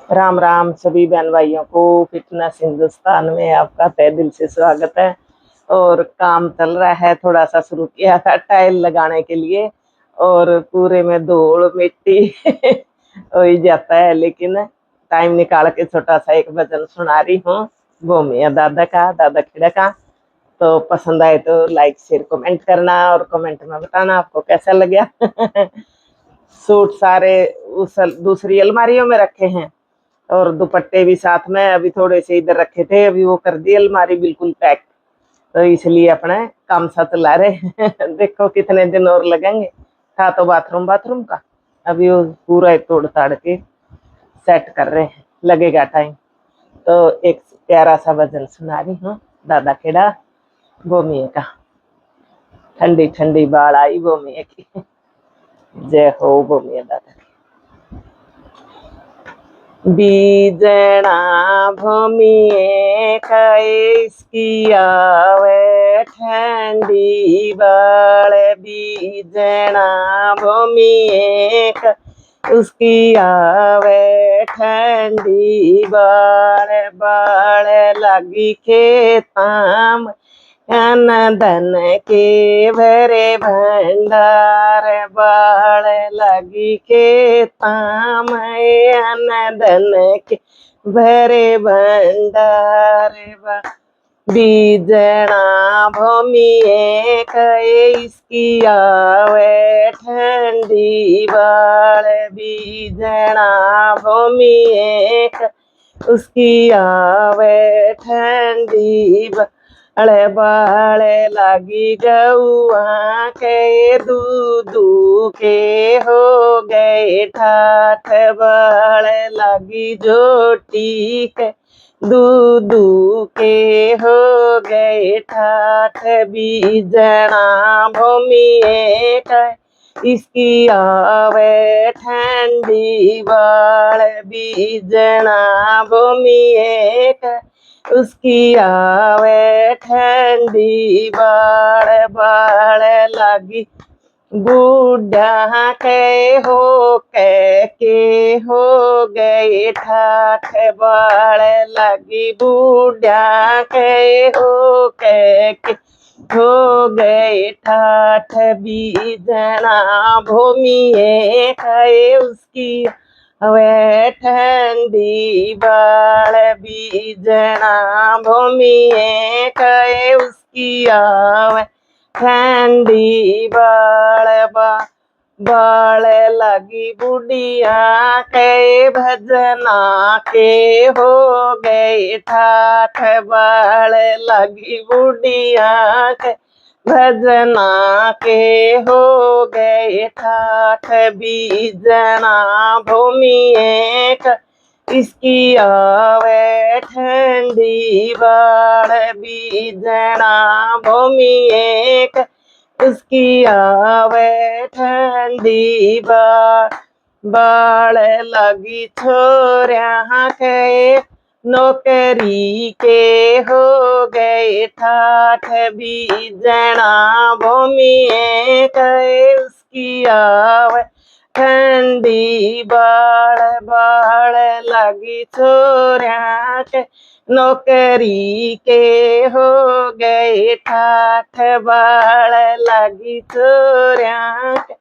राम राम सभी बहन भाइयों को। फिटनेस हिंदुस्तान में आपका तहे दिल से स्वागत है। और काम चल रहा है, थोड़ा सा शुरू किया था टाइल लगाने के लिए, और पूरे में धूल मिट्टी हो ही जाता है, लेकिन टाइम निकाल के छोटा सा एक भजन सुना रही हूँ भूमिया दादा खेड़ा का। तो पसंद आए तो लाइक शेयर कमेंट करना, और कमेंट में बताना आपको कैसा लगा। सूट सारे उस दूसरी अलमारियों में रखे हैं, और दुपट्टे भी साथ में अभी थोड़े से इधर रखे थे, अभी वो कर दी अलमारी बिल्कुल पैक। तो इसलिए अपने काम साथ ला रहे। देखो कितने दिन और लगेंगे। था तो बाथरूम का, अभी वो पूरा तोड़ ताड़ के सेट कर रहे हैं, लगेगा टाइम। तो एक प्यारा सा भजन सुना रही हूँ दादा खेड़ा भूमिये का। ठंडी ठंडी बाढ़ आई भूमिये की। जय हो भूमिये दादा। बीजना भूमिये इसकी आवे ठंडी बाढ़। बीजना भूमिये उसकी आवे ठंडी बाढ़। बाढ़ लगी खेताम धन के भरे भंडार। बाढ़ लगी के ताम धन के भरे भंडार। बीजना भूमिये इसकी आवे ठंडी बाढ़। बीजना भूमिये उसकी आवे ठंडी बाढ़। बाढ़ लगी गौआ के दूधू के हो गए ठाठ। बाढ़ लगी जोटी के दूधू के हो गए ठाठ। बीजना भूमिये इसकी आवे ठंडी बाढ़। बीजना भूमिये उसकी आवे ठंडी बाढ़। बाढ़ लगी बूढ़ा के हो गए ठाठ। बाढ़ लगी बूढ़ा के हो गए ठाठ। बीजना भूमिये उसकी वे ठंडी बाढ़। बीजना भूमिये उसकी आवे ठंडी बाढ़। बाढ़ लगी बुढ़िया के भजना के हो गए ठाठ। बाढ़ लगी बुढ़िया के भजना के हो गए ठाठ। बीजना भूमिये इसकी आवे ठंडी बाढ़। बीजना भूमिये उसकी आवे ठंडी बाढ़। बाढ़ लगी छोरिया के नौकरी के हो गए ठाठ। बीजना भूमिये उसकी आवे ठंडी बाढ़। बाढ़ लगी छोरिया के नौकरी के हो गए ठाठ। बाढ़ लगी छोरिया के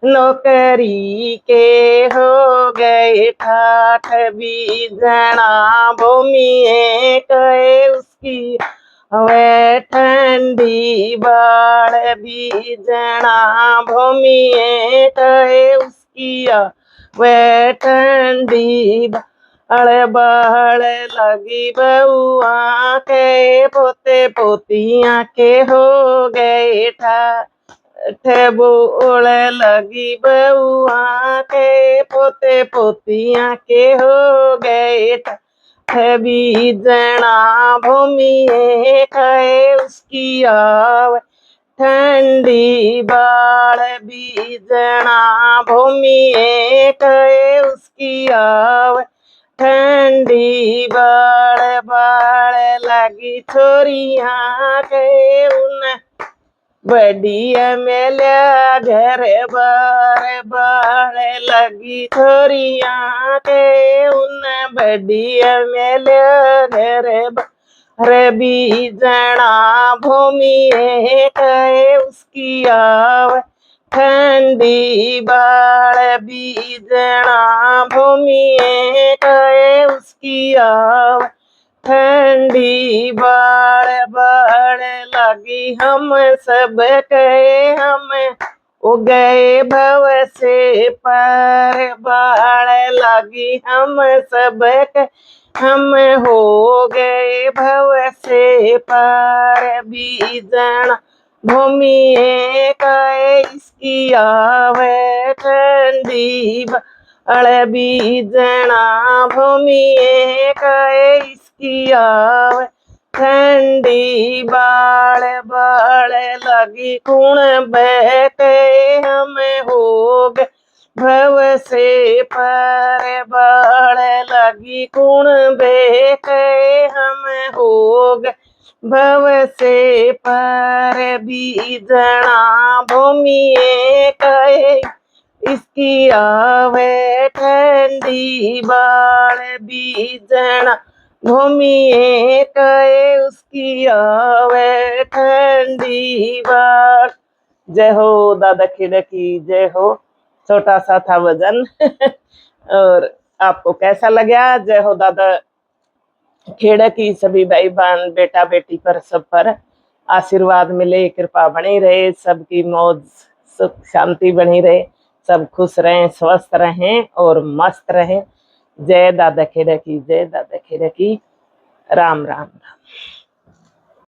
नौकरी के हो गए ठाठ। बीजना भूमिये उसकी वे ठंडी बाढ़। बीजना भूमिये उसकी वे ठंडी बाढ़। बाढ़ लगी बउआ के पोते पोतिया के हो गए ठाठ। बोल लगी बउआ के पोते पोतिया के हो गए ठाठ। बीजना भूमिये उसकी आवे ठंडी बाढ़। बीजना भूमिये उसकी आवे ठंडी बाढ़। बाढ़ लगी छोरिया के उन बढ़िया मेला घर बार। बाढ़ लगी छोरिया के उन बढ़िया मेल रे रे बीजना भूमि कहे उसकी आव ठंडी बाड़ बीजना भूमि कहे उसकी आव ठंडी बाड़ बाड़ लगी हम सब कहे हम ओ गए भव से पार बाड़ लगी हम सब कहे हम हो गए भव से पार बीजना भूमि कहे इसकी आवे ठंडी बाड़ बीजना भूमि कहे इसकी आवे ठंडी बाड़ बाड़ लगी कुण बहते हम हो गए भव से पर बाड़ लगी कुण बहते हम हो गए भव से पर बीजना भूमि कहे इसकी आवे ठंडी बाड़ बीजना भूमि कहे उसकी आवे ठंडी बाड़। जय हो दादा खेड़ा की जय हो। छोटा सा था वजन और आपको कैसा लगा? जय हो दादा खेड़ा की। सभी भाई बहन बेटा बेटी पर सब पर आशीर्वाद मिले, कृपा बनी रहे, सबकी मौज सुख शांति बनी रहे, सब खुश रहें, स्वस्थ रहें और मस्त रहें। जय दादा खेड़ा की जय दादा खेड़ा की। राम राम राम।